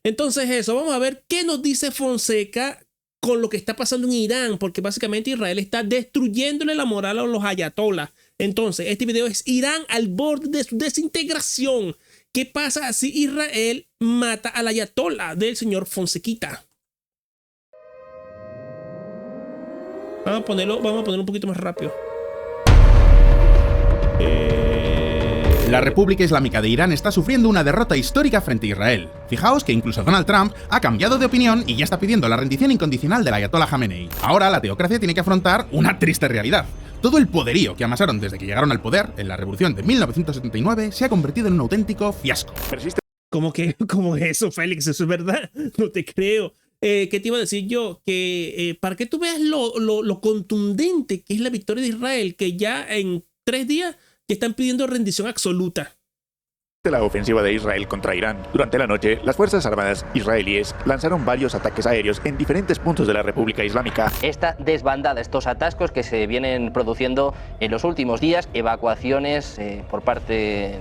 Entonces eso, vamos a ver qué nos dice Fonseca con lo que está pasando en Irán, porque básicamente Israel está destruyéndole la moral a los ayatolás. Entonces, este video es Irán al borde de su desintegración. ¿Qué pasa si Israel mata al ayatolá del señor Fonsequita? Vamos a ponerlo un poquito más rápido. La República Islámica de Irán está sufriendo una derrota histórica frente a Israel. Fijaos que incluso Donald Trump ha cambiado de opinión y ya está pidiendo la rendición incondicional del ayatollah Jamenei. Ahora la teocracia tiene que afrontar una triste realidad. Todo el poderío que amasaron desde que llegaron al poder en la revolución de 1979 se ha convertido en un auténtico fiasco. ¿Cómo eso, Félix? ¿Eso es verdad? No te creo. ¿Qué te iba a decir yo? Que para que tú veas lo contundente que es la victoria de Israel, que ya en 3 días ya están pidiendo rendición absoluta. De la ofensiva de Israel contra Irán. Durante la noche, las Fuerzas Armadas israelíes lanzaron varios ataques aéreos en diferentes puntos de la República Islámica. Esta desbandada, estos atascos que se vienen produciendo en los últimos días, evacuaciones por parte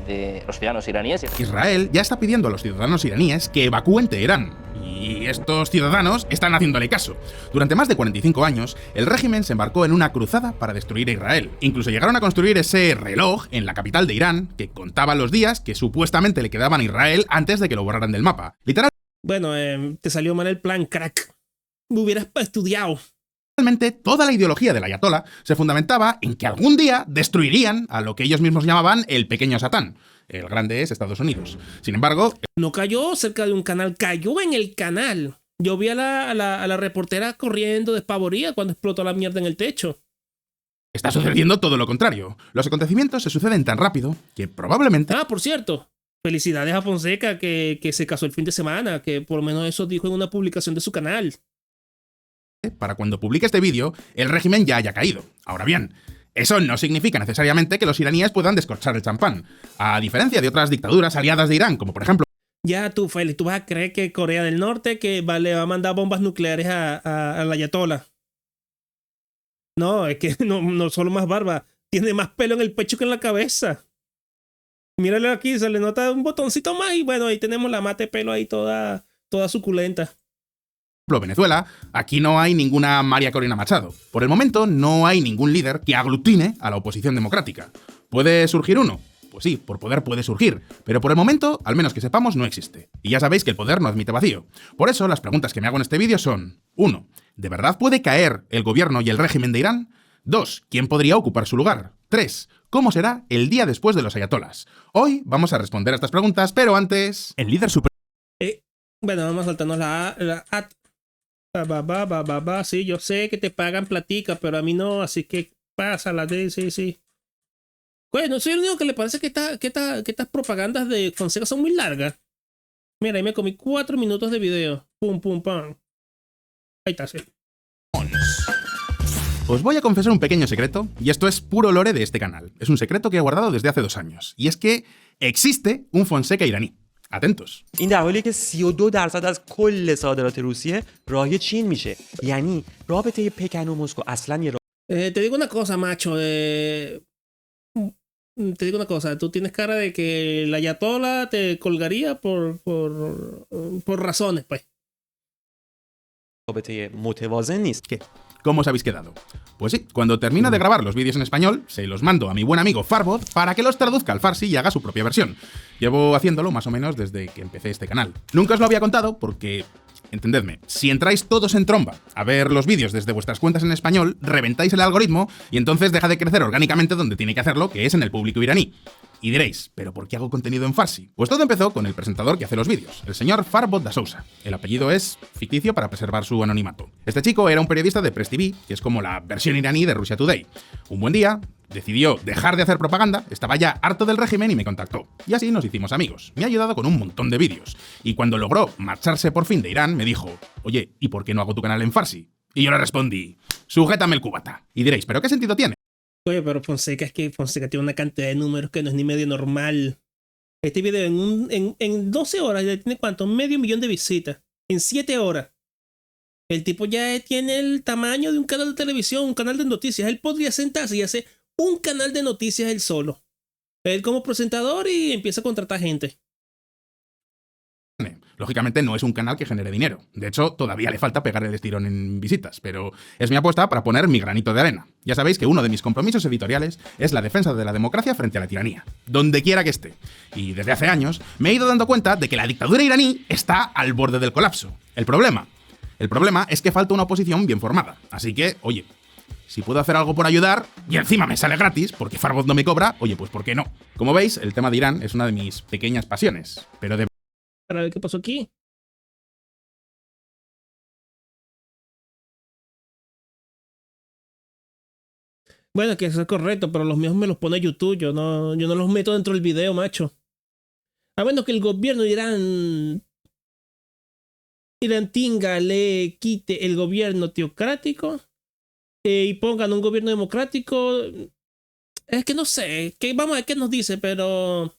de los ciudadanos iraníes. Israel ya está pidiendo a los ciudadanos iraníes que evacúen Teherán. Y estos ciudadanos están haciéndole caso. Durante más de 45 años, el régimen se embarcó en una cruzada para destruir a Israel. Incluso llegaron a construir ese reloj en la capital de Irán que contaba los días que supuestamente le quedaban a Israel antes de que lo borraran del mapa. Bueno, te salió mal el plan, crack. Me hubieras estudiado. Realmente toda la ideología del ayatollah se fundamentaba en que algún día destruirían a lo que ellos mismos llamaban el pequeño Satán. El grande es Estados Unidos. Sin embargo, no cayó cerca de un canal, cayó en el canal. Yo vi a la reportera corriendo despavorida cuando explotó la mierda en el techo. Está sucediendo todo lo contrario. Los acontecimientos se suceden tan rápido que probablemente... Ah, por cierto, felicidades a Fonseca que se casó el fin de semana, que por lo menos eso dijo en una publicación de su canal. Para cuando publique este vídeo, el régimen ya haya caído. Ahora bien, eso no significa necesariamente que los iraníes puedan descorchar el champán. A diferencia de otras dictaduras aliadas de Irán, como por ejemplo... Ya tú, Félix, tú vas a creer que Corea del Norte le va a mandar bombas nucleares al ayatollah. No, es que no solo más barba, tiene más pelo en el pecho que en la cabeza. Mírale aquí, se le nota un botoncito más y bueno, ahí tenemos la mate pelo ahí toda suculenta. Venezuela, aquí no hay ninguna María Corina Machado. Por el momento no hay ningún líder que aglutine a la oposición democrática. ¿Puede surgir uno? Pues sí, por poder puede surgir, pero por el momento, al menos que sepamos, no existe. Y ya sabéis que el poder no admite vacío. Por eso, las preguntas que me hago en este vídeo son: 1. ¿De verdad puede caer el gobierno y el régimen de Irán? 2. ¿Quién podría ocupar su lugar? 3. ¿Cómo será el día después de los ayatolás? Hoy vamos a responder a estas preguntas, pero antes... El líder supremo... Bueno, vamos a saltarnos sí, yo sé que te pagan platica, pero a mí no, así que pásala, sí. Bueno, soy el único que le parece que estas propagandas de Fonseca son muy largas. Mira, ahí me comí 4 minutos de video. Pum, pam. Ahí está, sí. Os voy a confesar un pequeño secreto, y esto es puro lore de este canal. Es un secreto que he guardado desde hace 2 años. Y es que existe un Fonseca iraní. Atentos. این در حالیه که 32% از کل صادرات روسیه راهی چین میشه. یعنی رابطه پکن و مسکو اصلا یه te digo una cosa, macho. Te digo una cosa, tú tienes cara de que el ayatollah te colgaría por razones, pues. رابطه متوازن نیست. ¿Qué? ¿Cómo os habéis quedado? Pues sí, cuando termina de grabar los vídeos en español, se los mando a mi buen amigo Farbod para que los traduzca al farsi y haga su propia versión. Llevo haciéndolo más o menos desde que empecé este canal. Nunca os lo había contado porque... Entendedme, si entráis todos en tromba a ver los vídeos desde vuestras cuentas en español, reventáis el algoritmo y entonces deja de crecer orgánicamente donde tiene que hacerlo, que es en el público iraní. Y diréis, ¿pero por qué hago contenido en farsi? Pues todo empezó con el presentador que hace los vídeos, el señor Farbod da Sousa. El apellido es ficticio para preservar su anonimato. Este chico era un periodista de Press TV, que es como la versión iraní de Russia Today. Un buen día, decidió dejar de hacer propaganda, estaba ya harto del régimen y me contactó. Y así nos hicimos amigos. Me ha ayudado con un montón de vídeos. Y cuando logró marcharse por fin de Irán, me dijo, oye, ¿y por qué no hago tu canal en farsi? Y yo le respondí, sujétame el cubata. Y diréis, ¿pero qué sentido tiene? Oye, pero Fonseca tiene una cantidad de números que no es ni medio normal. Este video en 12 horas ya tiene ¿cuánto? 500.000 de visitas. En 7 horas. El tipo ya tiene el tamaño de un canal de televisión, un canal de noticias. Él podría sentarse y hacer un canal de noticias él solo. Él como presentador y empieza a contratar gente. Lógicamente no es un canal que genere dinero. De hecho, todavía le falta pegar el estirón en visitas, pero es mi apuesta para poner mi granito de arena. Ya sabéis que uno de mis compromisos editoriales es la defensa de la democracia frente a la tiranía, donde quiera que esté. Y desde hace años me he ido dando cuenta de que la dictadura iraní está al borde del colapso. El problema es que falta una oposición bien formada. Así que, oye, si puedo hacer algo por ayudar, y encima me sale gratis, porque Farbod no me cobra, oye, pues ¿por qué no? Como veis, el tema de Irán es una de mis pequeñas pasiones, pero de... Para ver qué pasó aquí. Bueno, que eso es correcto, pero los míos me los pone YouTube. Yo no los meto dentro del video, macho. A menos que el gobierno de Irán Tinga le quite el gobierno teocrático y pongan un gobierno democrático. Es que no sé, vamos a ver qué nos dice, pero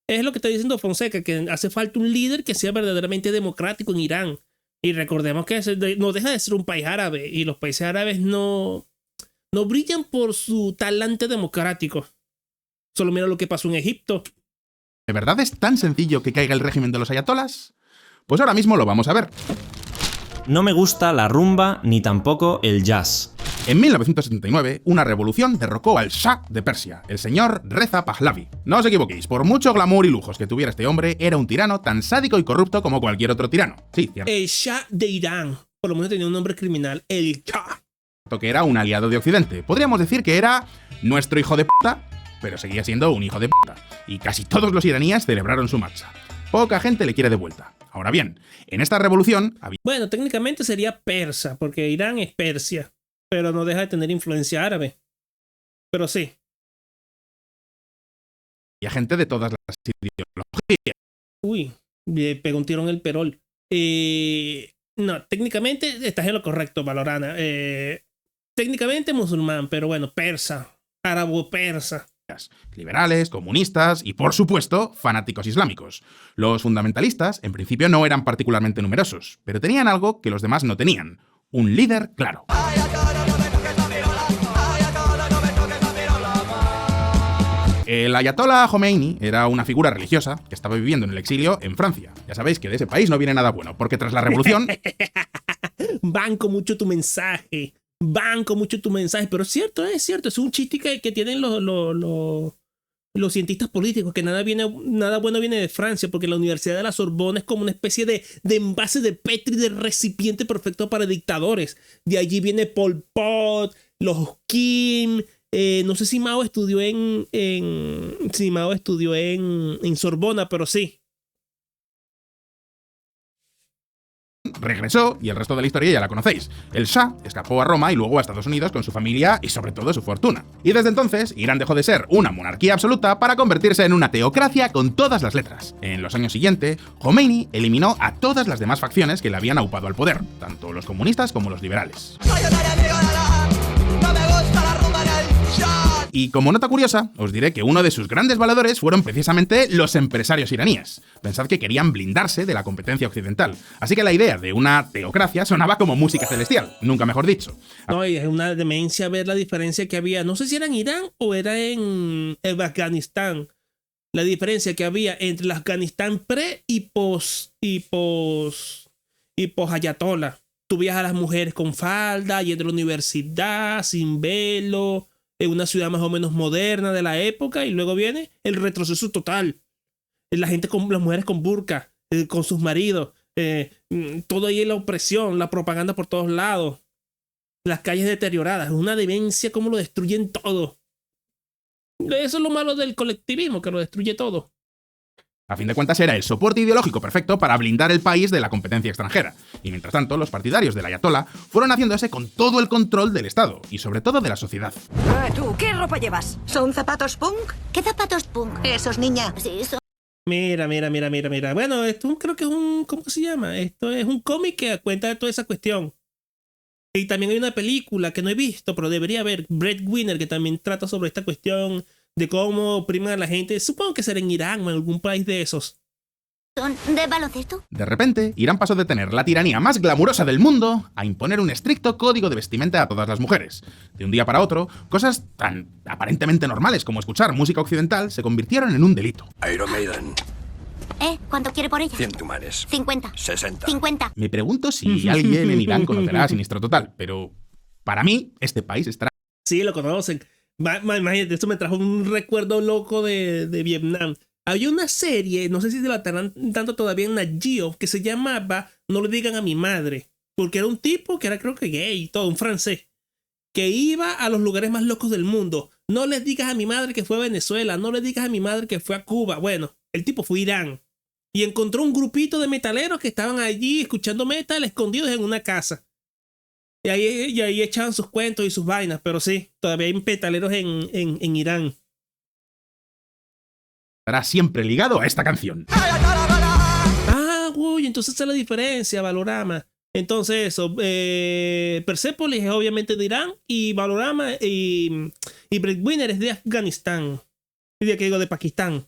es lo que está diciendo Fonseca, que hace falta un líder que sea verdaderamente democrático en Irán. Y recordemos que no deja de ser un país árabe y los países árabes no brillan por su talante democrático. Solo mira lo que pasó en Egipto. ¿De verdad es tan sencillo que caiga el régimen de los ayatolás? Pues ahora mismo lo vamos a ver. No me gusta la rumba ni tampoco el jazz. En 1979, una revolución derrocó al Shah de Persia, el señor Reza Pahlavi. No os equivoquéis, por mucho glamour y lujos que tuviera este hombre, era un tirano tan sádico y corrupto como cualquier otro tirano. Sí, cierto. El Shah de Irán. Por lo menos tenía un nombre criminal. El Shah. Que era un aliado de Occidente. Podríamos decir que era nuestro hijo de puta, pero seguía siendo un hijo de puta. Y casi todos los iraníes celebraron su marcha. Poca gente le quiere de vuelta. Ahora bien, en esta revolución había... Bueno, técnicamente sería persa, porque Irán es Persia, pero no deja de tener influencia árabe. Pero sí. Había gente de todas las ideologías. Uy, le pegó un tiro en el perol. No, técnicamente estás en lo correcto, Valorana. Técnicamente musulmán, pero bueno, persa, árabo-persa. Liberales, comunistas y, por supuesto, fanáticos islámicos. Los fundamentalistas, en principio, no eran particularmente numerosos, pero tenían algo que los demás no tenían: un líder claro. El ayatollah Khomeini era una figura religiosa que estaba viviendo en el exilio en Francia. Ya sabéis que de ese país no viene nada bueno, porque tras la revolución... Banco mucho tu mensaje. Pero es cierto, es un chiste que tienen los cientistas políticos, que nada bueno viene de Francia, porque la Universidad de la Sorbona es como una especie de envase de Petri, de recipiente perfecto para dictadores. De allí viene Pol Pot, los Kim, no sé si Mao estudió en Sorbona, pero sí. Regresó y el resto de la historia ya la conocéis. El Shah escapó a Roma y luego a Estados Unidos con su familia y sobre todo su fortuna. Y desde entonces, Irán dejó de ser una monarquía absoluta para convertirse en una teocracia con todas las letras. En los años siguientes, Khomeini eliminó a todas las demás facciones que le habían aupado al poder, tanto los comunistas como los liberales. Y como nota curiosa, os diré que uno de sus grandes valedores fueron precisamente los empresarios iraníes. Pensad que querían blindarse de la competencia occidental. Así que la idea de una teocracia sonaba como música celestial, nunca mejor dicho. No, y es una demencia ver la diferencia que había. No sé si era en Irán o era en Afganistán. La diferencia que había entre el Afganistán pre y post ayatollah. Tú veías a las mujeres con falda, yendo a la universidad, sin velo, en una ciudad más o menos moderna de la época, y luego viene el retroceso total. Las mujeres con burka, con sus maridos, todo ahí en la opresión, la propaganda por todos lados, las calles deterioradas, una demencia, cómo lo destruyen todo. Eso es lo malo del colectivismo, que lo destruye todo. A fin de cuentas era el soporte ideológico perfecto para blindar el país de la competencia extranjera. Y mientras tanto, los partidarios del ayatollah fueron haciéndose con todo el control del Estado y sobre todo de la sociedad. ¿Tú qué ropa llevas? ¿Son zapatos punk? ¿Qué zapatos punk? Esos, niña. Sí, son... Mira. Bueno, esto creo que es un... ¿Cómo se llama? Esto es un cómic que cuenta de toda esa cuestión. Y también hay una película que no he visto, pero debería haber, Breadwinner, que también trata sobre esta cuestión de cómo oprimen a la gente. Supongo que será en Irán o en algún país de esos. ¿Son de baloncesto? De repente, Irán pasó de tener la tiranía más glamurosa del mundo a imponer un estricto código de vestimenta a todas las mujeres. De un día para otro, cosas tan aparentemente normales como escuchar música occidental se convirtieron en un delito. Iron Maiden. ¿Cuánto quiere por ella? 100 tumares. 50. 60. 50. Me pregunto si alguien en Irán conocerá Siniestro Total, pero para mí este país estará... Sí, lo conocen. Imagínate, esto me trajo un recuerdo loco de Vietnam. Había una serie, no sé si se la estarán dando todavía en Nat Geo, que se llamaba No le digan a mi madre. Porque era un tipo que era, creo que gay y todo, un francés, que iba a los lugares más locos del mundo. No les digas a mi madre que fue a Venezuela, no le digas a mi madre que fue a Cuba. Bueno, el tipo fue a Irán y encontró un grupito de metaleros que estaban allí escuchando metal escondidos en una casa. Y ahí echaban sus cuentos y sus vainas, pero sí, todavía hay metaleros en Irán. Estará siempre ligado a esta canción. Ah, uy, entonces esa es la diferencia, Valorama. Entonces eso, Persepolis es obviamente de Irán y Valorama y Breadwinner es de Afganistán. Y de Pakistán.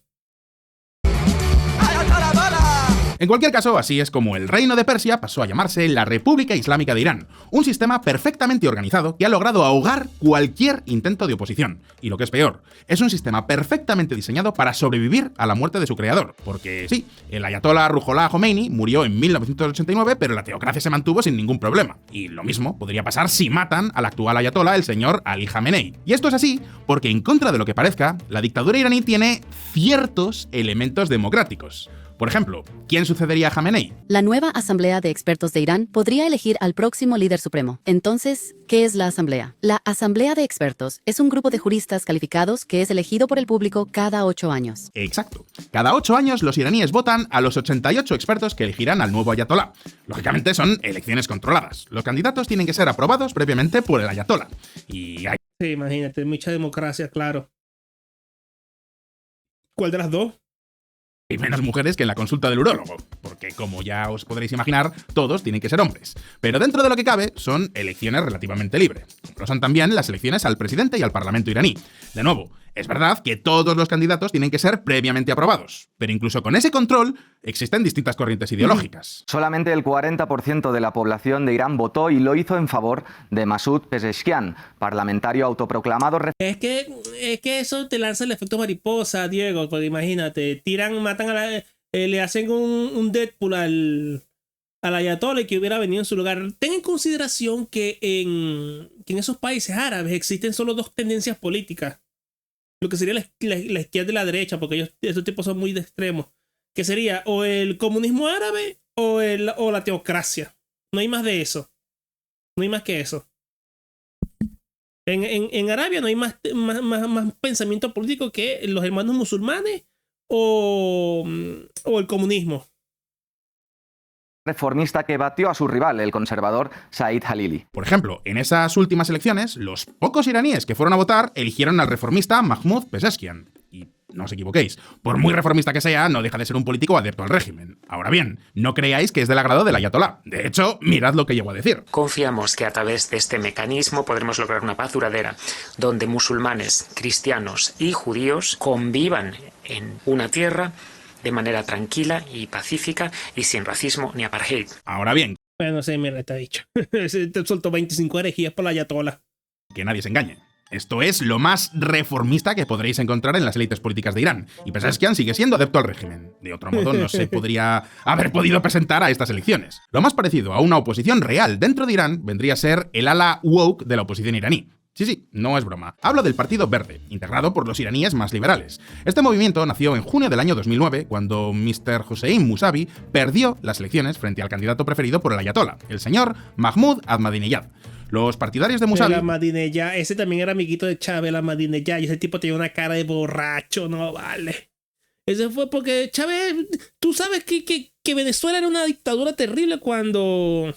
En cualquier caso, así es como el reino de Persia pasó a llamarse la República Islámica de Irán, un sistema perfectamente organizado que ha logrado ahogar cualquier intento de oposición. Y lo que es peor, es un sistema perfectamente diseñado para sobrevivir a la muerte de su creador. Porque sí, el ayatolá Ruhollah Khomeini murió en 1989, pero la teocracia se mantuvo sin ningún problema. Y lo mismo podría pasar si matan al actual ayatolá, el señor Ali Khamenei. Y esto es así porque, en contra de lo que parezca, la dictadura iraní tiene ciertos elementos democráticos. Por ejemplo, ¿quién sucedería a Khamenei? La nueva Asamblea de Expertos de Irán podría elegir al próximo líder supremo. Entonces, ¿qué es la Asamblea? La Asamblea de Expertos es un grupo de juristas calificados que es elegido por el público cada 8 años. Exacto. Cada 8 años los iraníes votan a los 88 expertos que elegirán al nuevo ayatolá. Lógicamente son elecciones controladas. Los candidatos tienen que ser aprobados previamente por el ayatolá. Y hay... Sí, imagínate, mucha democracia, claro. ¿Cuál de las dos? Hay menos mujeres que en la consulta del urólogo, porque como ya os podréis imaginar, todos tienen que ser hombres. Pero dentro de lo que cabe, son elecciones relativamente libres. Lo son también las elecciones al presidente y al parlamento iraní. De nuevo, es verdad que todos los candidatos tienen que ser previamente aprobados, pero incluso con ese control existen distintas corrientes ideológicas. Solamente el 40% de la población de Irán votó y lo hizo en favor de Masoud Pezeshkian, parlamentario autoproclamado. Es que eso te lanza el efecto mariposa, Diego, porque imagínate, matan le hacen un Deadpool al ayatollah que hubiera venido en su lugar. Ten en consideración que en esos países árabes existen solo dos tendencias políticas. Lo que sería la izquierda y la derecha, porque esos tipos son muy de extremos. Que sería o el comunismo árabe o la teocracia. No hay más de eso. No hay más que eso. En Arabia no hay más pensamiento político que los hermanos musulmanes o el comunismo. Reformista que batió a su rival, el conservador Said Halili. Por ejemplo, en esas últimas elecciones, los pocos iraníes que fueron a votar eligieron al reformista Mahmoud Pezeshkian. Y no os equivoquéis, por muy reformista que sea, no deja de ser un político adepto al régimen. Ahora bien, no creáis que es del agrado del ayatolá. De hecho, mirad lo que llevo a decir. Confiamos que a través de este mecanismo podremos lograr una paz duradera, donde musulmanes, cristianos y judíos convivan en una tierra de manera tranquila y pacífica y sin racismo ni apartheid. Ahora bien, bueno, sí, mira, te ha dicho. Te soltó 25 herejías por la ayatollah. Que nadie se engañe. Esto es lo más reformista que podréis encontrar en las élites políticas de Irán. Y Pezeshkian sigue siendo adepto al régimen. De otro modo, no se podría haber podido presentar a estas elecciones. Lo más parecido a una oposición real dentro de Irán vendría a ser el ala woke de la oposición iraní. Sí, no es broma. Hablo del Partido Verde, integrado por los iraníes más liberales. Este movimiento nació en junio del año 2009, cuando Mr. Hossein Mousavi perdió las elecciones frente al candidato preferido por el ayatollah, el señor Mahmoud Ahmadinejad. Los partidarios de Mousavi... Ahmadinejad, ese también era amiguito de Chávez, Ahmadinejad, y ese tipo tenía una cara de borracho, no vale. Ese fue porque Chávez... Tú sabes que Venezuela era una dictadura terrible cuando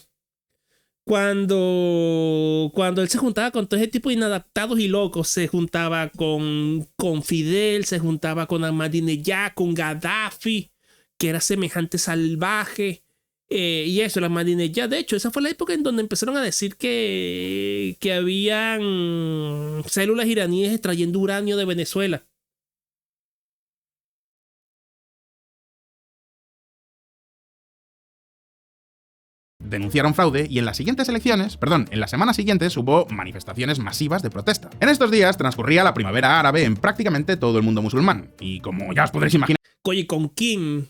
él se juntaba con todo ese tipo de inadaptados y locos. Se juntaba con Fidel, se juntaba con Ahmadinejad, con Gaddafi, que era semejante salvaje. Y eso, la Ahmadinejad. De hecho, esa fue la época en donde empezaron a decir que habían células iraníes extrayendo uranio de Venezuela. Denunciaron fraude y en las semanas siguientes hubo manifestaciones masivas de protesta. En estos días transcurría la primavera árabe en prácticamente todo el mundo musulmán. Y como ya os podréis imaginar... Oye, con Kim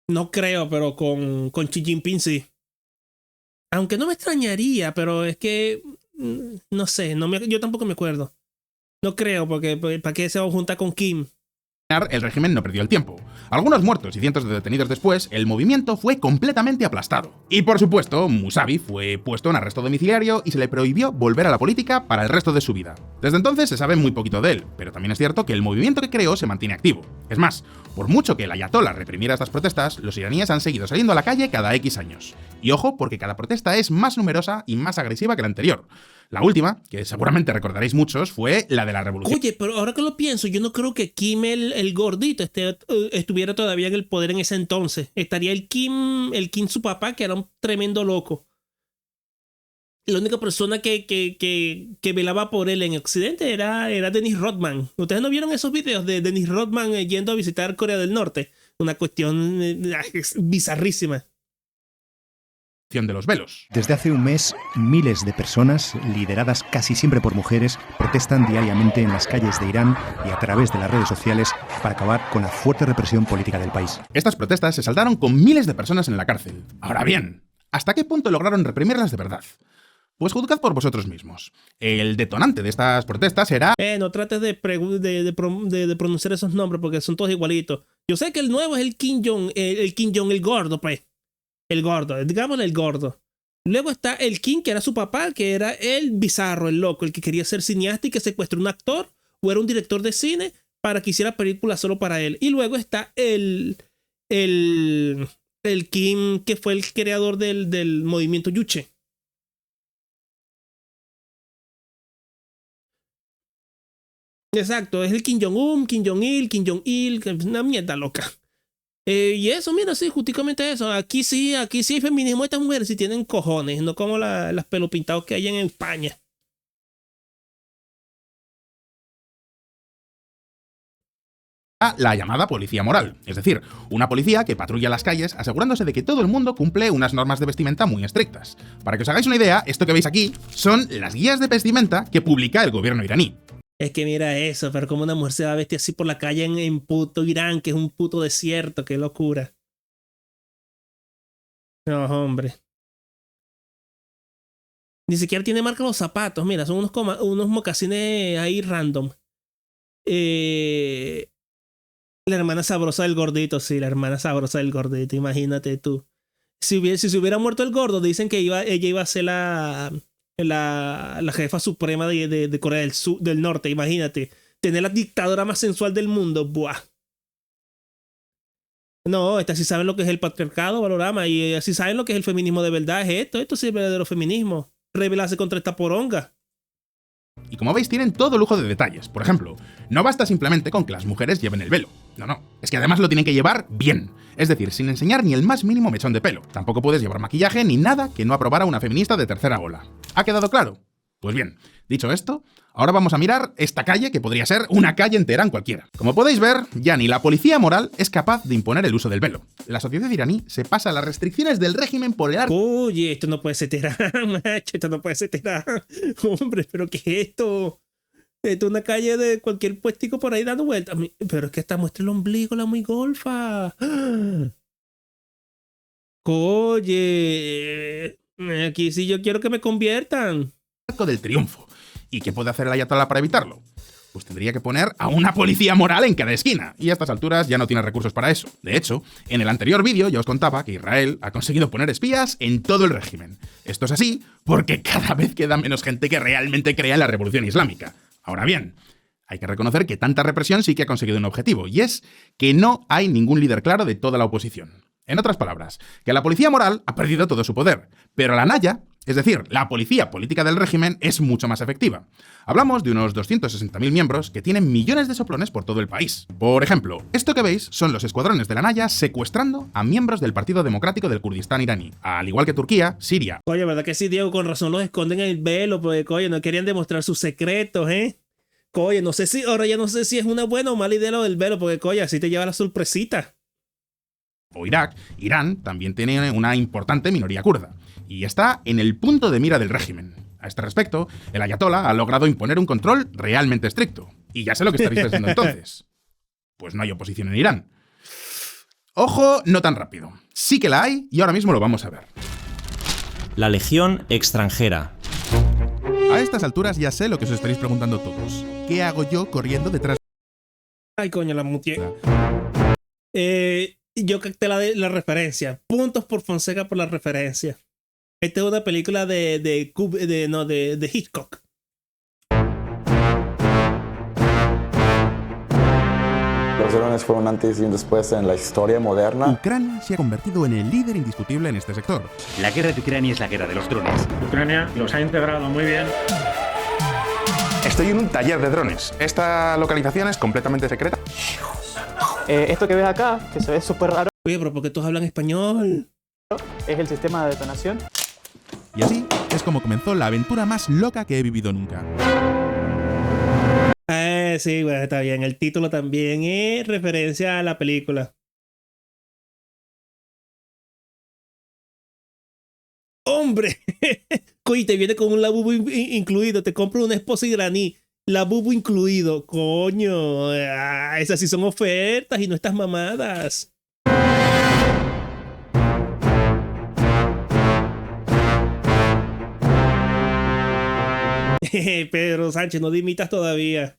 No creo, pero con Xi Jinping sí. Aunque no me extrañaría, pero es que no sé, yo tampoco me acuerdo. No creo, porque ¿para qué se va a juntar con Kim? El régimen no perdió el tiempo. Algunos muertos y cientos de detenidos después, el movimiento fue completamente aplastado. Y por supuesto, Musavi fue puesto en arresto domiciliario y se le prohibió volver a la política para el resto de su vida. Desde entonces se sabe muy poquito de él, pero también es cierto que el movimiento que creó se mantiene activo. Es más, por mucho que el ayatolá reprimiera estas protestas, los iraníes han seguido saliendo a la calle cada X años. Y ojo, porque cada protesta es más numerosa y más agresiva que la anterior. La última, que seguramente recordaréis muchos, fue la de la revolución. Oye, pero ahora que lo pienso, yo no creo que Kim el gordito estuviera todavía en el poder en ese entonces. Estaría el Kim su papá, que era un tremendo loco. La única persona que velaba por él en Occidente era Dennis Rodman. ¿Ustedes no vieron esos videos de Dennis Rodman yendo a visitar Corea del Norte? Una cuestión bizarrísima. De los velos. Desde hace un mes, miles de personas, lideradas casi siempre por mujeres, protestan diariamente en las calles de Irán y a través de las redes sociales para acabar con la fuerte represión política del país. Estas protestas se saldaron con miles de personas en la cárcel. Ahora bien, ¿hasta qué punto lograron reprimirlas de verdad? Pues juzgad por vosotros mismos. El detonante de estas protestas era... No trates de pronunciar esos nombres porque son todos igualitos. Yo sé que el nuevo es el Kim Jong, el gordo, pues. El gordo, digámosle el gordo. Luego está el Kim, que era su papá, que era el bizarro, el loco, el que quería ser cineasta y que secuestró un actor o era un director de cine para que hiciera películas solo para él. Y luego está el Kim, que fue el creador del movimiento Yuche. Exacto, es el Kim Jong-un, Kim Jong-il, Kim Jong-il, una mierda loca. Y eso, mira, sí, justamente eso. Aquí sí hay feminismo. Estas mujeres sí tienen cojones, no como las pelopintados que hay en España. La llamada policía moral, es decir, una policía que patrulla las calles asegurándose de que todo el mundo cumple unas normas de vestimenta muy estrictas. Para que os hagáis una idea, esto que veis aquí son las guías de vestimenta que publica el gobierno iraní. Es que mira eso, pero como una mujer se va a vestir así por la calle en puto Irán, que es un puto desierto, qué locura. No, hombre. Ni siquiera tiene marca los zapatos, mira, son unos mocasines ahí random. La hermana sabrosa del gordito, sí, la hermana sabrosa del gordito, imagínate tú. Si se hubiera muerto el gordo, dicen que ella iba a ser la jefa suprema de Corea del Norte, imagínate. Tener la dictadora más sensual del mundo, buah. No, estas sí saben lo que es el patriarcado, Valorama, y así saben lo que es el feminismo de verdad, es esto sí es verdadero feminismo. Rebelarse contra esta poronga. Y como veis, tienen todo lujo de detalles. Por ejemplo, no basta simplemente con que las mujeres lleven el velo. No. Es que además lo tienen que llevar bien. Es decir, sin enseñar ni el más mínimo mechón de pelo. Tampoco puedes llevar maquillaje ni nada que no aprobara una feminista de tercera ola. ¿Ha quedado claro? Pues bien, dicho esto, ahora vamos a mirar esta calle que podría ser una calle en Teherán cualquiera. Como podéis ver, ya ni la policía moral es capaz de imponer el uso del velo. La sociedad iraní se pasa las restricciones del régimen por el arco. Oye, esto no puede ser Teherán, macho, esto no puede ser Teherán. Hombre, ¿pero qué es esto? Esto es una calle de cualquier puestico por ahí dando vueltas. Pero es que esta muestra el ombligo, la muy golfa. Oye, aquí sí yo quiero que me conviertan. Arco del triunfo. ¿Y qué puede hacer el ayatolá para evitarlo? Pues tendría que poner a una policía moral en cada esquina, y a estas alturas ya no tiene recursos para eso. De hecho, en el anterior vídeo ya os contaba que Israel ha conseguido poner espías en todo el régimen. Esto es así porque cada vez queda menos gente que realmente crea en la revolución islámica. Ahora bien, hay que reconocer que tanta represión sí que ha conseguido un objetivo, y es que no hay ningún líder claro de toda la oposición. En otras palabras, que la policía moral ha perdido todo su poder, pero la Naya, es decir, la policía política del régimen, es mucho más efectiva. Hablamos de unos 260.000 miembros que tienen millones de soplones por todo el país. Por ejemplo, esto que veis son los escuadrones de la Naya secuestrando a miembros del Partido Democrático del Kurdistán iraní, al igual que Turquía, Siria. Oye, ¿verdad que sí, Diego? Con razón los esconden en el velo, porque, coño, no querían demostrar sus secretos, ¿eh? Coño, ahora ya no sé si es una buena o mala idea lo del velo, porque, coño, así te lleva la sorpresita. O Irak, Irán también tiene una importante minoría kurda, y está en el punto de mira del régimen. A este respecto, el ayatolá ha logrado imponer un control realmente estricto. Y ya sé lo que estaréis pensando entonces. Pues no hay oposición en Irán. Ojo, no tan rápido. Sí que la hay y ahora mismo lo vamos a ver. La legión extranjera. A estas alturas ya sé lo que os estaréis preguntando todos. ¿Qué hago yo corriendo detrás? Ay, coño, la mutié. Yo capté la referencia. Puntos por Fonseca por la referencia. Esta es una película de Hitchcock. Los drones fueron antes y un después en la historia moderna. Ucrania se ha convertido en el líder indiscutible en este sector. La guerra de Ucrania es la guerra de los drones. Ucrania los ha integrado muy bien. Estoy en un taller de drones. Esta localización es completamente secreta. Esto que ves acá, que se ve súper raro. Oye, pero ¿por qué todos hablan español? Es el sistema de detonación. Y así es como comenzó la aventura más loca que he vivido nunca. Sí, bueno, está bien. El título también es referencia a la película. ¡Hombre! Coño, te viene con un labubu incluido. Te compro una esposa iraní. Labubu incluido. Coño. Esas sí son ofertas y no estas mamadas. Pedro Sánchez, no dimitas todavía.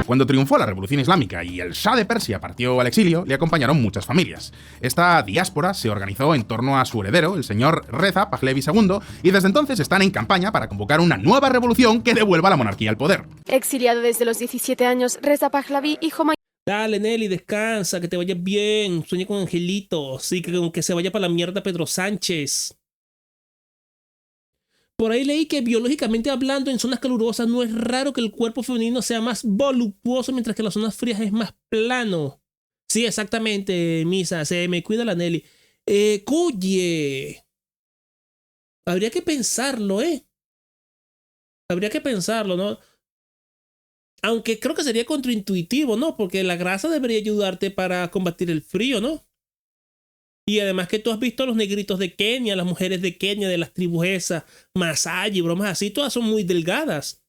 Cuando triunfó la Revolución Islámica y el Shah de Persia partió al exilio, le acompañaron muchas familias. Esta diáspora se organizó en torno a su heredero, el señor Reza Pahlavi II, y desde entonces están en campaña para convocar una nueva revolución que devuelva la monarquía al poder. Exiliado desde los 17 años, Reza Pahlavi, hijo mayor. Dale, Nelly, descansa, que te vaya bien. Sueña con angelitos. Sí, que se vaya para la mierda Pedro Sánchez. Por ahí leí que biológicamente hablando, en zonas calurosas no es raro que el cuerpo femenino sea más voluptuoso, mientras que en las zonas frías es más plano. Sí, exactamente, Misa. Se me cuida la Nelly. Oye. Habría que pensarlo, Habría que pensarlo, ¿no? Aunque creo que sería contraintuitivo, ¿no? Porque la grasa debería ayudarte para combatir el frío, ¿no? Y además que tú has visto a los negritos de Kenia, las mujeres de Kenia, de las tribus esas, Masai y bromas así, todas son muy delgadas.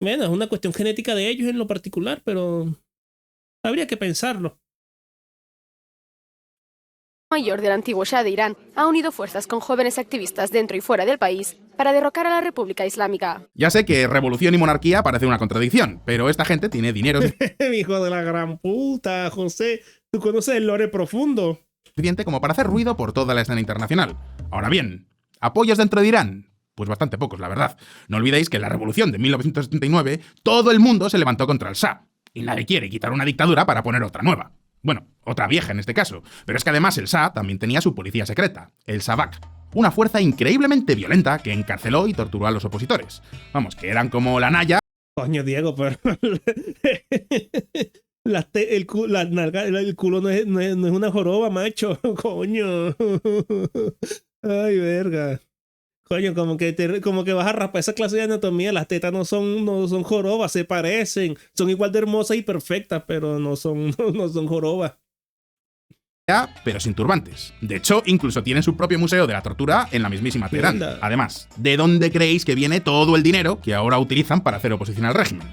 Bueno, es una cuestión genética de ellos en lo particular, pero habría que pensarlo. Mayor del antiguo Shah de Irán ha unido fuerzas con jóvenes activistas dentro y fuera del país para derrocar a la República Islámica. Ya sé que revolución y monarquía parece una contradicción, pero esta gente tiene dinero Hijo de la gran puta, José. ¿Tú conoces el lore profundo? Suficiente como para hacer ruido por toda la escena internacional. Ahora bien, ¿apoyos dentro de Irán? Pues bastante pocos, la verdad. No olvidéis que en la revolución de 1979 todo el mundo se levantó contra el Shah. Y nadie quiere quitar una dictadura para poner otra nueva. Bueno, otra vieja en este caso. Pero es que además el Shah también tenía su policía secreta, el Savak. Una fuerza increíblemente violenta que encarceló y torturó a los opositores. Vamos, que eran como la Naya. Coño, Diego, pero... el culo no es una joroba, macho. Coño. Ay, verga. Coño, como que vas a raspar esa clase de anatomía. Las tetas no son jorobas, se parecen. Son igual de hermosas y perfectas, pero no son jorobas. Pero sin turbantes. De hecho, incluso tienen su propio museo de la tortura en la mismísima Teherán. Además, ¿de dónde creéis que viene todo el dinero que ahora utilizan para hacer oposición al régimen?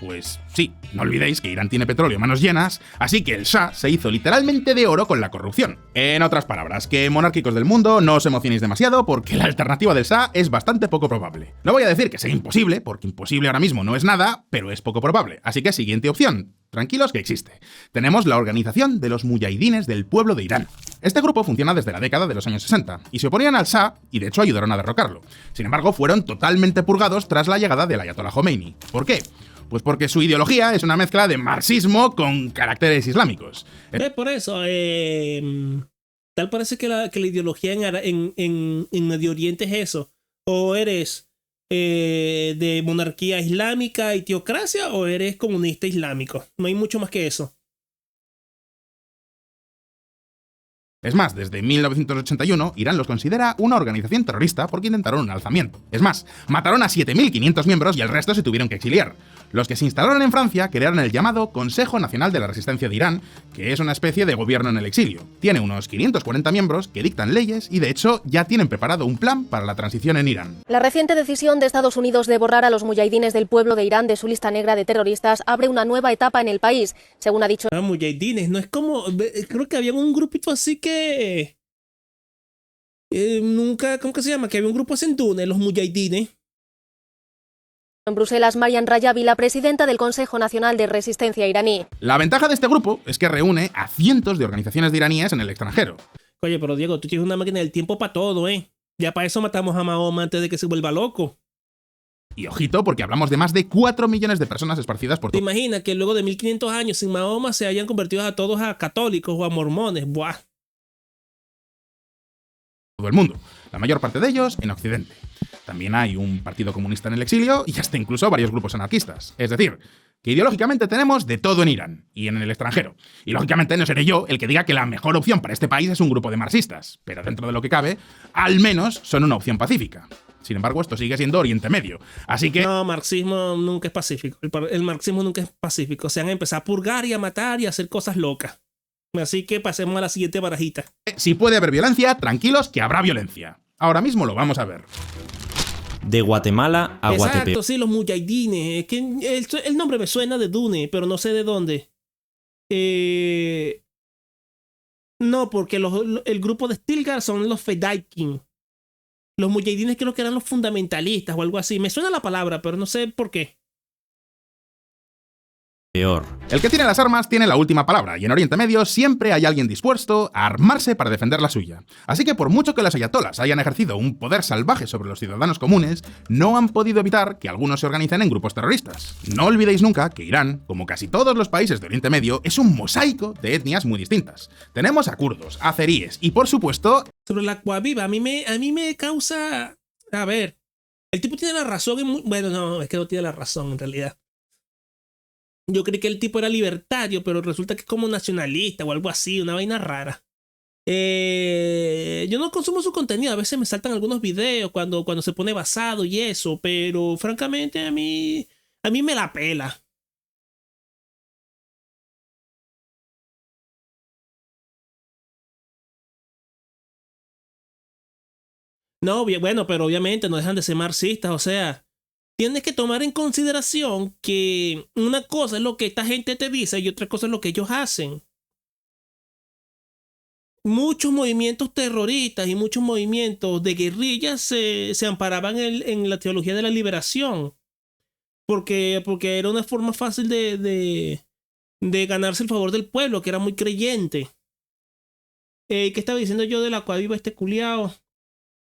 Pues sí, no olvidéis que Irán tiene petróleo a manos llenas, así que el Shah se hizo literalmente de oro con la corrupción. En otras palabras, que monárquicos del mundo no os emocionéis demasiado porque la alternativa del Shah es bastante poco probable. No voy a decir que sea imposible, porque imposible ahora mismo no es nada, pero es poco probable. Así que siguiente opción. Tranquilos que existe. Tenemos la Organización de los Muyahidines del Pueblo de Irán. Este grupo funciona desde la década de los años 60 y se oponían al Shah y de hecho ayudaron a derrocarlo. Sin embargo, fueron totalmente purgados tras la llegada del Ayatollah Khomeini. ¿Por qué? Pues porque su ideología es una mezcla de marxismo con caracteres islámicos. Por eso, tal parece que la ideología en Medio Oriente es eso. O eres de monarquía islámica y teocracia, o eres comunista islámico. No hay mucho más que eso. Es más, desde 1981, Irán los considera una organización terrorista porque intentaron un alzamiento. Es más, mataron a 7.500 miembros y el resto se tuvieron que exiliar. Los que se instalaron en Francia crearon el llamado Consejo Nacional de la Resistencia de Irán, que es una especie de gobierno en el exilio. Tiene unos 540 miembros que dictan leyes y de hecho ya tienen preparado un plan para la transición en Irán. La reciente decisión de Estados Unidos de borrar a los muyahidines del pueblo de Irán de su lista negra de terroristas abre una nueva etapa en el país, según ha dicho. Muyahidines, no es como, creo que había un grupito así que nunca, ¿cómo que se llama? Que había un grupo así en Túnez, los muyahidines. En Bruselas, Marian Rajavi, la presidenta del Consejo Nacional de Resistencia iraní. La ventaja de este grupo es que reúne a cientos de organizaciones de iraníes en el extranjero. Oye, pero Diego, tú tienes una máquina del tiempo para todo, ¿eh? Ya para eso matamos a Mahoma antes de que se vuelva loco. Y ojito, porque hablamos de más de 4 millones de personas esparcidas por ¿Te todo. imaginas que luego de 1500 años sin Mahoma se hayan convertido a todos a católicos o a mormones? ¡Buah! Todo el mundo, la mayor parte de ellos en Occidente. También hay un partido comunista en el exilio y hasta incluso varios grupos anarquistas. Es decir, que ideológicamente tenemos de todo en Irán y en el extranjero. Y lógicamente no seré yo el que diga que la mejor opción para este país es un grupo de marxistas, pero dentro de lo que cabe, al menos son una opción pacífica. Sin embargo, esto sigue siendo Oriente Medio. Así que... No, marxismo nunca es pacífico. El marxismo nunca es pacífico. Se van a empezar a purgar y a matar y a hacer cosas locas. Así que pasemos a la siguiente barajita. Si puede haber violencia, tranquilos que habrá violencia. Ahora mismo lo vamos a ver. De Guatemala a Guatepeor. Exacto, sí, los muyahidines. Es que el nombre me suena de Dune, pero no sé de dónde. No, porque el grupo de Stilgar son los Fedaykin. Los muyahidines creo que eran los fundamentalistas o algo así. Me suena la palabra, pero no sé por qué. Peor. El que tiene las armas tiene la última palabra, y en Oriente Medio siempre hay alguien dispuesto a armarse para defender la suya. Así que por mucho que los ayatolas hayan ejercido un poder salvaje sobre los ciudadanos comunes, no han podido evitar que algunos se organicen en grupos terroristas. No olvidéis nunca que Irán, como casi todos los países de Oriente Medio, es un mosaico de etnias muy distintas. Tenemos a kurdos, azeríes y por supuesto... Sobre la Aquaviva, a mí me causa... A ver, el tipo tiene la razón. Bueno, no, es que no tiene la razón en realidad. Yo creí que el tipo era libertario, pero resulta que es como nacionalista o algo así, una vaina rara. Yo no consumo su contenido, a veces me saltan algunos videos cuando se pone basado y eso, pero francamente a mí me la pela. No, bueno, pero obviamente no dejan de ser marxistas, o sea... Tienes que tomar en consideración que una cosa es lo que esta gente te dice y otra cosa es lo que ellos hacen. Muchos movimientos terroristas y muchos movimientos de guerrillas se amparaban en la teología de la liberación. Porque era una forma fácil de ganarse el favor del pueblo, que era muy creyente. ¿Qué estaba diciendo yo de la Aquaviva este culiao?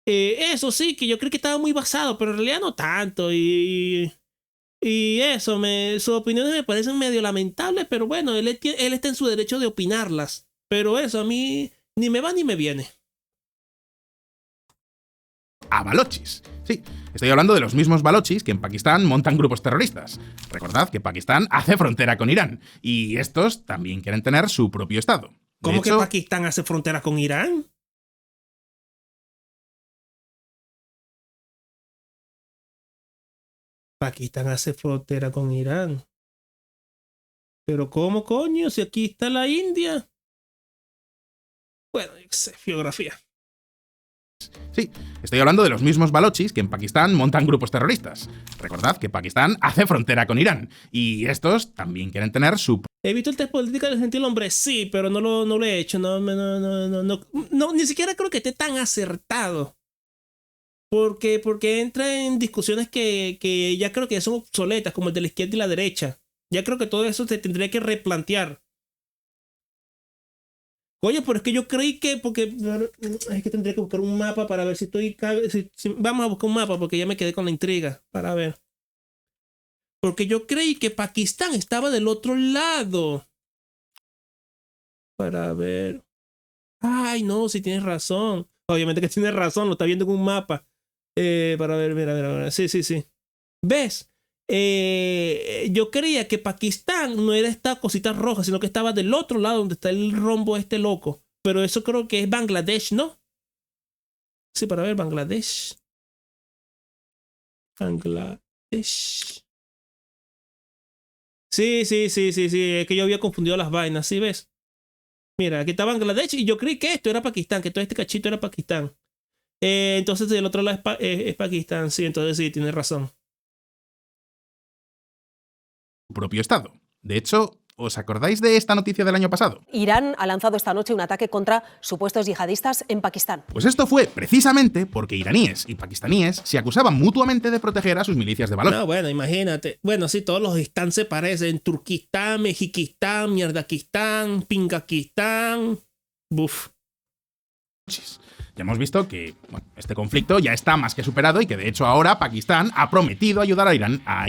Eso sí, que yo creo que estaba muy basado, pero en realidad no tanto. Y eso, sus opiniones me parecen medio lamentables, pero bueno, él está en su derecho de opinarlas. Pero eso a mí ni me va ni me viene. A balochis. Sí, estoy hablando de los mismos balochis que en Pakistán montan grupos terroristas. Recordad que Pakistán hace frontera con Irán, y estos también quieren tener su propio estado. ¿Cómo que Pakistán hace frontera con Irán? Pakistán hace frontera con Irán. Pero ¿cómo coño? Si aquí está la India. Bueno, yo qué sé, geografía. Sí, estoy hablando de los mismos balochis que en Pakistán montan grupos terroristas. Recordad que Pakistán hace frontera con Irán, y estos también quieren tener su... He visto el test político del gentil hombre, sí, pero no lo he hecho. No, ni siquiera creo que esté tan acertado. Porque entra en discusiones que ya creo que son obsoletas, como el de la izquierda y la derecha. Ya creo que todo eso se tendría que replantear. Oye, pero es que yo creí que... Porque es que tendría que buscar un mapa para ver si estoy... Vamos a buscar un mapa porque ya me quedé con la intriga. Para ver. Porque yo creí que Pakistán estaba del otro lado. Para ver... Ay, no, si tienes razón. Obviamente que tienes razón, lo está viendo en un mapa. Para ver, mira. Sí. ¿Ves? Yo creía que Pakistán no era esta cosita roja, sino que estaba del otro lado donde está el rombo este loco. Pero eso creo que es Bangladesh, ¿no? Sí, para ver, Bangladesh. Bangladesh. Sí, es que yo había confundido las vainas, ¿sí ves? Mira, aquí está Bangladesh y yo creí que esto era Pakistán, que todo este cachito era Pakistán. Entonces del otro lado es Pakistán, sí, entonces sí, tienes razón. Propio estado. De hecho, ¿os acordáis de esta noticia del año pasado? Irán ha lanzado esta noche un ataque contra supuestos yihadistas en Pakistán. Pues esto fue precisamente porque iraníes y pakistaníes se acusaban mutuamente de proteger a sus milicias de Baloch. No, bueno, imagínate. Bueno, sí, todos los istán se parecen. Turquistán, Mexiquistán, Mierdakistán, Pingakistán. Buf. Ya hemos visto que este conflicto ya está más que superado y que de hecho ahora Pakistán ha prometido ayudar a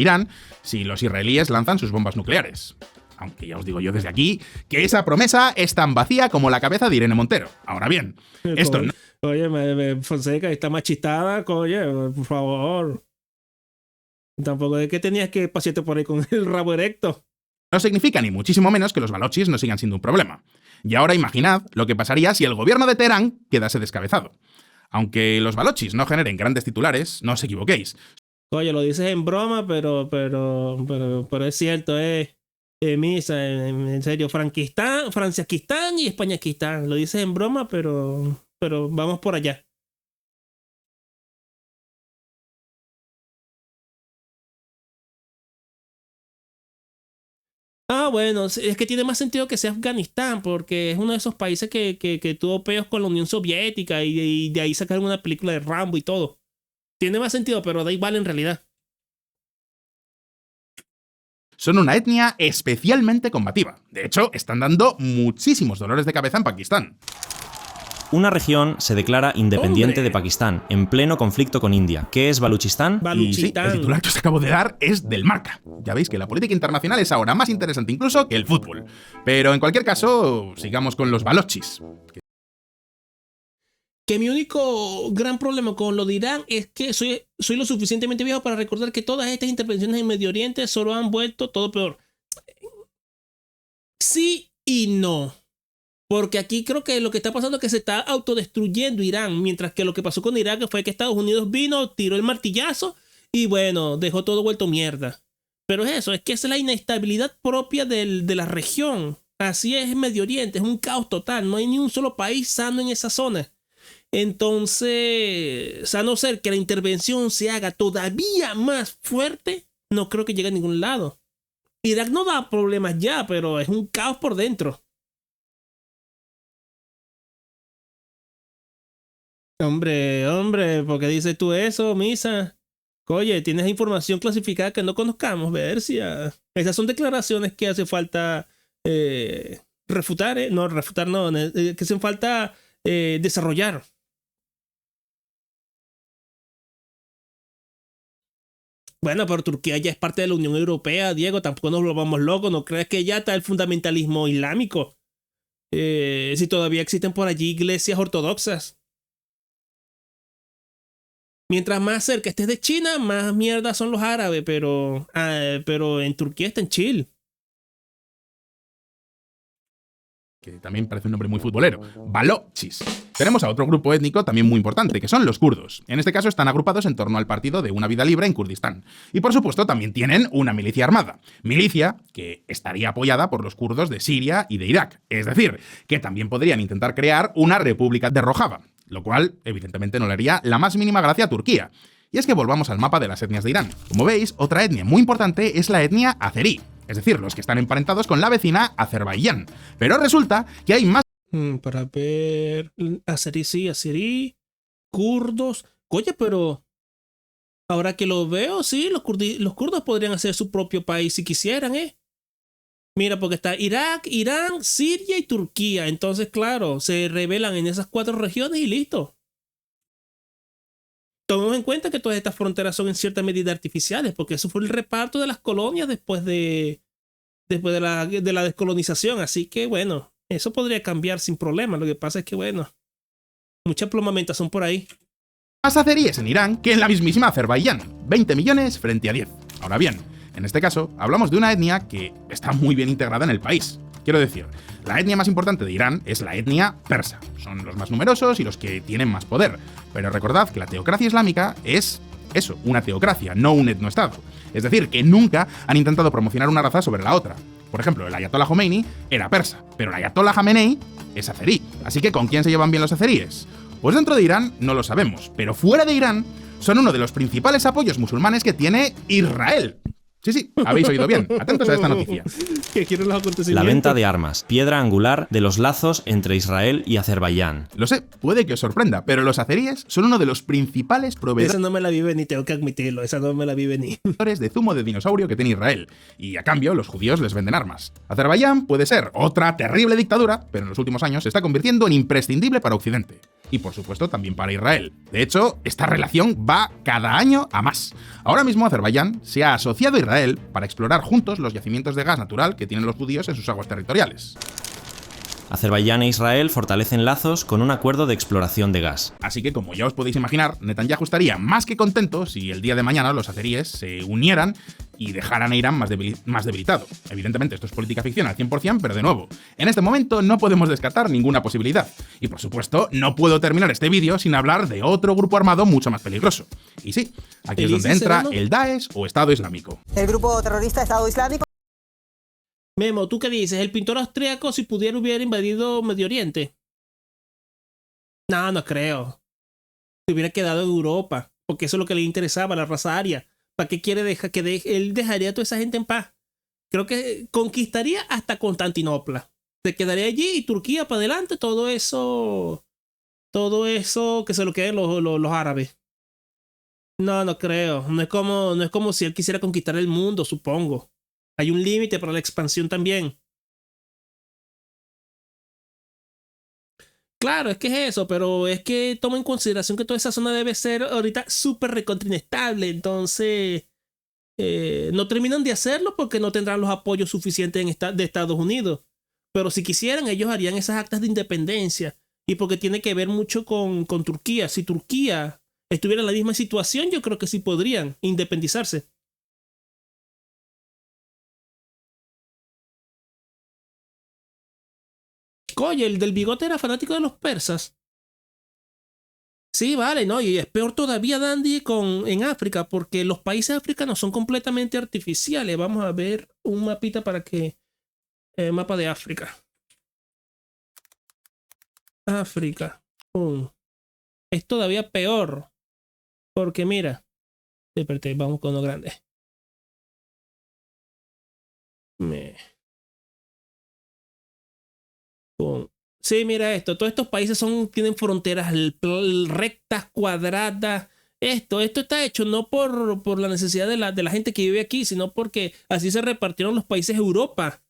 Irán si los israelíes lanzan sus bombas nucleares. Aunque ya os digo yo desde aquí que esa promesa es tan vacía como la cabeza de Irene Montero. Ahora bien, esto no... Oye, Fonseca, está machistada, oye, por favor. Tampoco es que tenías que pasearte por ahí con el rabo erecto. No significa ni muchísimo menos que los balochis no sigan siendo un problema. Y ahora imaginad lo que pasaría si el gobierno de Teherán quedase descabezado. Aunque los balochis no generen grandes titulares, no os equivoquéis. Oye, lo dices en broma, pero es cierto, Misa, en serio, Franciaquistán y Españaquistán. Lo dices en broma, pero vamos por allá. Ah, bueno, es que tiene más sentido que sea Afganistán, porque es uno de esos países que tuvo peos con la Unión Soviética y de ahí sacaron una película de Rambo y todo. Tiene más sentido, pero da igual en realidad. Son una etnia especialmente combativa. De hecho, están dando muchísimos dolores de cabeza en Pakistán. Una región se declara independiente de Pakistán, en pleno conflicto con India. ¿Qué es Baluchistán? Y sí, el titular que os acabo de dar es del Marca. Ya veis que la política internacional es ahora más interesante incluso que el fútbol. Pero en cualquier caso, sigamos con los balochis. Que mi único gran problema con lo de Irán es que soy lo suficientemente viejo para recordar que todas estas intervenciones en Medio Oriente solo han vuelto todo peor. Sí y no. Porque aquí creo que lo que está pasando es que se está autodestruyendo Irán, mientras que lo que pasó con Irak fue que Estados Unidos vino, tiró el martillazo y bueno, dejó todo vuelto mierda. Pero es que esa es la inestabilidad propia de la región. Así es Medio Oriente, es un caos total, no hay ni un solo país sano en esa zona. Entonces, a no ser que la intervención se haga todavía más fuerte, no creo que llegue a ningún lado. Irak no da problemas ya, pero es un caos por dentro. Hombre, ¿por qué dices tú eso, Misa? Oye, tienes información clasificada que no conozcamos, Bercia. Esas son declaraciones que hace falta refutar, que hace falta desarrollar. Bueno, pero Turquía ya es parte de la Unión Europea, Diego, tampoco nos volvamos locos, ¿no crees que ya está el fundamentalismo islámico? Si todavía existen por allí iglesias ortodoxas. Mientras más cerca estés de China, más mierda son los árabes, pero en Turquía está en chill. Que también parece un nombre muy futbolero, balochis. Tenemos a otro grupo étnico también muy importante, que son los kurdos. En este caso están agrupados en torno al partido de Una Vida Libre en Kurdistán. Y por supuesto también tienen una milicia armada. Milicia que estaría apoyada por los kurdos de Siria y de Irak. Es decir, que también podrían intentar crear una república de Rojava. Lo cual, evidentemente, no le haría la más mínima gracia a Turquía. Y es que volvamos al mapa de las etnias de Irán. Como veis, otra etnia muy importante es la etnia azerí. Es decir, los que están emparentados con la vecina Azerbaiyán. Pero resulta que hay más... Para ver... Azerí, kurdos... Oye, pero... Ahora que lo veo, sí, los kurdos podrían hacer su propio país si quisieran, Mira, porque está Irak, Irán, Siria y Turquía. Entonces, claro, se rebelan en esas 4 regiones y listo. Tomemos en cuenta que todas estas fronteras son en cierta medida artificiales, porque eso fue el reparto de las colonias después de la descolonización. Así que, bueno, eso podría cambiar sin problema. Lo que pasa es que, bueno, mucha plomamentación por ahí. Más azeríes en Irán que en la mismísima Azerbaiyán. 20 millones frente a 10. Ahora bien, en este caso, hablamos de una etnia que está muy bien integrada en el país. Quiero decir, la etnia más importante de Irán es la etnia persa. Son los más numerosos y los que tienen más poder. Pero recordad que la teocracia islámica es eso, una teocracia, no un etnoestado. Es decir, que nunca han intentado promocionar una raza sobre la otra. Por ejemplo, el ayatollah Khomeini era persa, pero el ayatollah Jamenei es azerí. Así que, ¿con quién se llevan bien los azeríes? Pues dentro de Irán no lo sabemos, pero fuera de Irán son uno de los principales apoyos musulmanes que tiene Israel. Sí, habéis oído bien. Atentos a esta noticia. La venta de armas, piedra angular de los lazos entre Israel y Azerbaiyán. Lo sé, puede que os sorprenda, pero los azeríes son uno de los principales proveedores... Esa no me la vi venir, tengo que admitirlo, esa no me la vi venir. ...de zumo de dinosaurio que tiene Israel. Y a cambio, los judíos les venden armas. Azerbaiyán puede ser otra terrible dictadura, pero en los últimos años se está convirtiendo en imprescindible para Occidente. Y por supuesto también para Israel. De hecho, esta relación va cada año a más. Ahora mismo Azerbaiyán se ha asociado a Israel para explorar juntos los yacimientos de gas natural que tienen los judíos en sus aguas territoriales. Azerbaiyán e Israel fortalecen lazos con un acuerdo de exploración de gas. Así que, como ya os podéis imaginar, Netanyahu estaría más que contento si el día de mañana los azeríes se unieran y dejaran a Irán más debilitado. Evidentemente, esto es política ficción al 100%, pero de nuevo, en este momento no podemos descartar ninguna posibilidad. Y por supuesto, no puedo terminar este vídeo sin hablar de otro grupo armado mucho más peligroso. Y sí, aquí es donde entra el Daesh o Estado Islámico. El grupo terrorista Estado Islámico. Memo, ¿tú qué dices? ¿El pintor austríaco si pudiera hubiera invadido Medio Oriente? No creo. Se hubiera quedado en Europa, porque eso es lo que le interesaba, la raza aria. ¿Para qué quiere dejar él dejaría a toda esa gente en paz? Creo que conquistaría hasta Constantinopla. Se quedaría allí y Turquía para adelante, todo eso que se lo queden los árabes. No creo. No es como si él quisiera conquistar el mundo, supongo. Hay un límite para la expansión también. Claro, es que es eso, pero es que toma en consideración que toda esa zona debe ser ahorita súper recontra inestable. Entonces, no terminan de hacerlo porque no tendrán los apoyos suficientes de Estados Unidos. Pero si quisieran, ellos harían esas actas de independencia. Y porque tiene que ver mucho con Turquía. Si Turquía estuviera en la misma situación, yo creo que sí podrían independizarse. Oye, el del bigote era fanático de los persas. Sí, vale, no, y es peor todavía, Dandy, en África, porque los países africanos son completamente artificiales. Vamos a ver un mapita para que... mapa de África. África. Es todavía peor. Porque mira. Espérate, vamos con lo grande. Sí, mira esto. Todos estos países tienen fronteras rectas, cuadradas. Esto está hecho no por la necesidad de la gente que vive aquí, sino porque así se repartieron los países de Europa.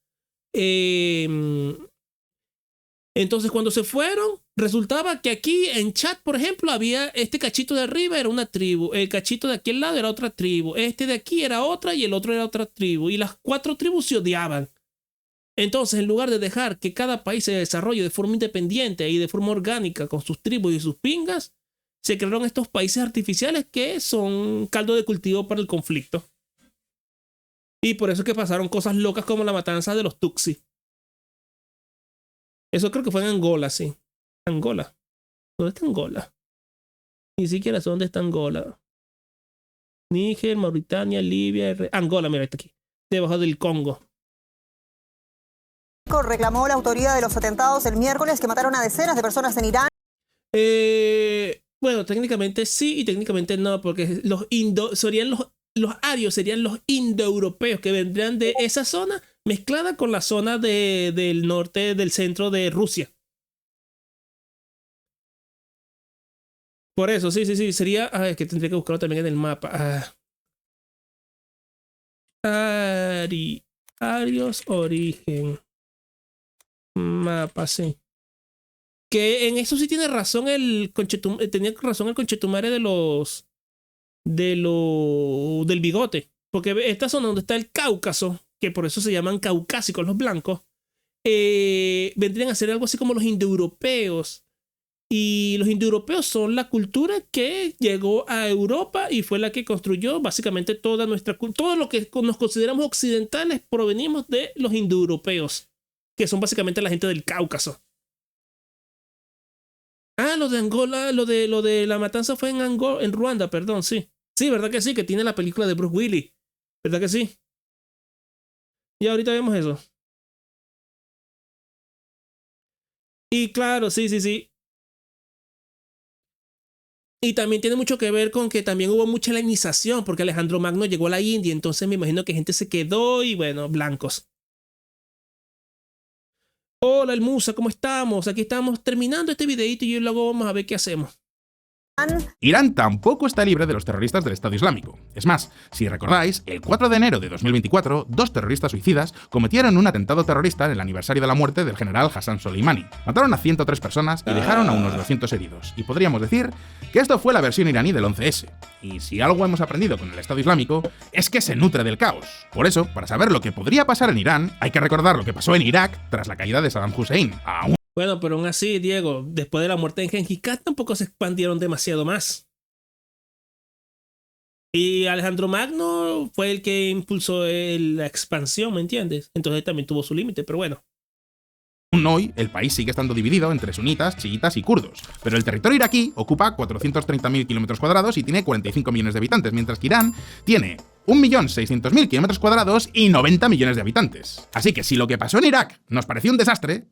Entonces, cuando se fueron, resultaba que aquí en Chad, por ejemplo, había este cachito de arriba era una tribu, el cachito de aquel lado era otra tribu, este de aquí era otra y el otro era otra tribu. Y las 4 tribus se odiaban. Entonces, en lugar de dejar que cada país se desarrolle de forma independiente y de forma orgánica con sus tribus y sus pingas, se crearon estos países artificiales que son caldo de cultivo para el conflicto. Y por eso es que pasaron cosas locas como la matanza de los Tutsi. Eso creo que fue en Angola, sí. Angola. ¿Dónde está Angola? Ni siquiera sé dónde está Angola. Níger, Mauritania, Libia, Angola, mira, está aquí. Debajo del Congo. Reclamó la autoría de los atentados el miércoles que mataron a decenas de personas en Irán. Bueno, técnicamente sí y técnicamente no, porque los arios serían los indoeuropeos que vendrían de esa zona mezclada con la zona del norte, del centro de Rusia. Por eso, sí, sería... es que tendría que buscarlo también en el mapa. Arios, origen. Mapa, sí. Que en eso sí tiene razón tenía razón el conchetumare del bigote. Porque esta zona donde está el Cáucaso, que por eso se llaman caucásicos los blancos, vendrían a ser algo así como los indoeuropeos. Y los indoeuropeos son la cultura que llegó a Europa y fue la que construyó básicamente toda nuestra cultura. Todo lo que nos consideramos occidentales provenimos de los indoeuropeos. que son básicamente la gente del Cáucaso. Ah, lo de Angola, lo de la matanza fue en Ruanda, perdón, sí. Sí, ¿verdad que sí? Que tiene la película de Bruce Willis. ¿Verdad que sí? Y ahorita vemos eso. Y claro, sí. Y también tiene mucho que ver con que también hubo mucha helenización, porque Alejandro Magno llegó a la India, entonces me imagino que gente se quedó y bueno, blancos. Hola, el Musa, ¿cómo estamos? Aquí estamos terminando este videito y luego vamos a ver qué hacemos. Irán tampoco está libre de los terroristas del Estado Islámico. Es más, si recordáis, el 4 de enero de 2024, 2 terroristas suicidas cometieron un atentado terrorista en el aniversario de la muerte del general Hassan Soleimani. Mataron a 103 personas y dejaron a unos 200 heridos. Y podríamos decir que esto fue la versión iraní del 11S. Y si algo hemos aprendido con el Estado Islámico, es que se nutre del caos. Por eso, para saber lo que podría pasar en Irán, hay que recordar lo que pasó en Irak tras la caída de Saddam Hussein. Bueno, pero aún así, Diego, después de la muerte de Gengis Khan tampoco se expandieron demasiado más. Y Alejandro Magno fue el que impulsó la expansión, ¿me entiendes? Entonces también tuvo su límite, pero bueno. Aún hoy, el país sigue estando dividido entre sunitas, chiitas y kurdos, pero el territorio iraquí ocupa 430.000 kilómetros cuadrados y tiene 45 millones de habitantes, mientras que Irán tiene 1.600.000 kilómetros cuadrados y 90 millones de habitantes. Así que si lo que pasó en Irak nos pareció un desastre,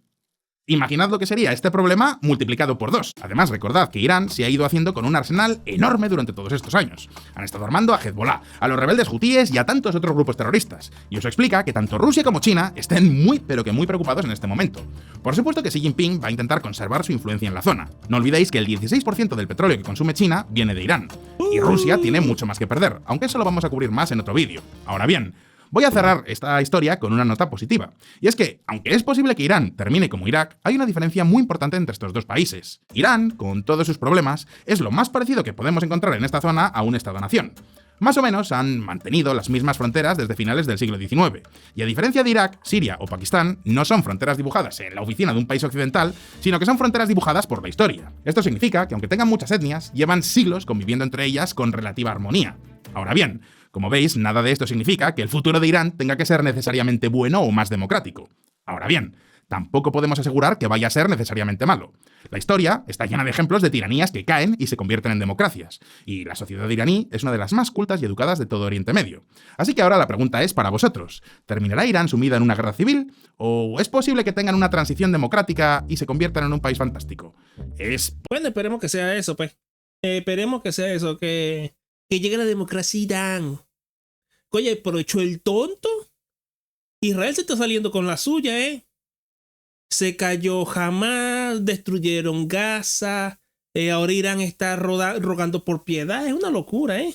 imaginad lo que sería este problema multiplicado por 2. Además, recordad que Irán se ha ido haciendo con un arsenal enorme durante todos estos años. Han estado armando a Hezbollah, a los rebeldes hutíes y a tantos otros grupos terroristas. Y eso explica que tanto Rusia como China estén muy, pero que muy preocupados en este momento. Por supuesto que Xi Jinping va a intentar conservar su influencia en la zona. No olvidéis que el 16% del petróleo que consume China viene de Irán. Y Rusia tiene mucho más que perder, aunque eso lo vamos a cubrir más en otro vídeo. Ahora bien, voy a cerrar esta historia con una nota positiva. Y es que, aunque es posible que Irán termine como Irak, hay una diferencia muy importante entre estos dos países. Irán, con todos sus problemas, es lo más parecido que podemos encontrar en esta zona a un Estado-nación. Más o menos han mantenido las mismas fronteras desde finales del siglo XIX. Y a diferencia de Irak, Siria o Pakistán, no son fronteras dibujadas en la oficina de un país occidental, sino que son fronteras dibujadas por la historia. Esto significa que aunque tengan muchas etnias, llevan siglos conviviendo entre ellas con relativa armonía. Ahora bien, como veis, nada de esto significa que el futuro de Irán tenga que ser necesariamente bueno o más democrático. Ahora bien, tampoco podemos asegurar que vaya a ser necesariamente malo. La historia está llena de ejemplos de tiranías que caen y se convierten en democracias, y la sociedad iraní es una de las más cultas y educadas de todo Oriente Medio. Así que ahora la pregunta es para vosotros: ¿terminará Irán sumida en una guerra civil? ¿O es posible que tengan una transición democrática y se conviertan en un país fantástico? Bueno, esperemos que sea eso, pues. Esperemos que sea eso, que llegue la democracia a Irán. Oye, aprovechó el tonto. Israel se está saliendo con la suya, ¿eh? Se cayó Hamas, destruyeron Gaza, ahora Irán está rogando por piedad. Es una locura, ¿eh?